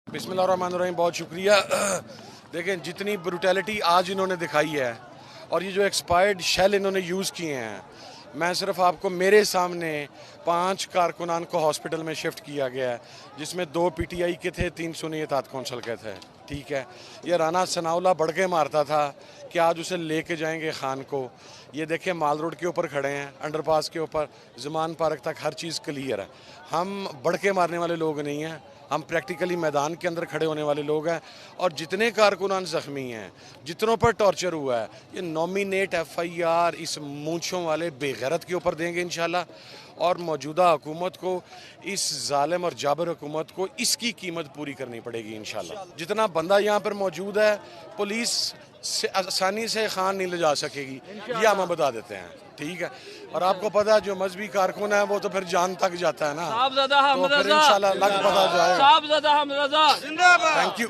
बिस्मिल्लाहिर्रहमानिर्रहीम, बहुत शुक्रिया। देखें जितनी ब्रूटैलिटी आज इन्होंने दिखाई है और ये जो एक्सपायर्ड शेल इन्होंने यूज़ किए हैं, मैं सिर्फ आपको मेरे सामने 5 कारकुनान को हॉस्पिटल में शिफ्ट किया गया है, जिसमें 2 पीटीआई के थे, 3 सुन्नी इत्तेहाद कौंसिल के थे। ठीक है, ये राना सनाउल्लाह बढ़ के मारता था कि आज उसे लेके जाएंगे खान को। ये देखें माल रोड के ऊपर खड़े हैं, अंडरपास के ऊपर, ज़मान पार्क तक हर चीज़ क्लियर है। हम बढ़ के मारने वाले लोग नहीं हैं, हम प्रैक्टिकली मैदान के अंदर खड़े होने वाले लोग हैं। और जितने कारकुनान ज़ख्मी हैं, जितनों पर टॉर्चर हुआ है, ये नॉमिनेट FIR इस मूंछों वाले बेगैरत के ऊपर देंगे इंशाल्लाह। और मौजूदा हुकूमत को, इस जालिम और जाबर हुकूमत को इसकी कीमत पूरी करनी पड़ेगी इंशाल्लाह। जितना बंदा यहाँ पर मौजूद है, पुलिस से आसानी से खान नहीं ले जा सकेगी, ये हम बता देते हैं। ठीक है, और आपको पता है जो मजहबी कारकुन है वो तो फिर जान तक जाता है ना, तो फिर इंशाल्लाह लग पता जाएगा। Thank you.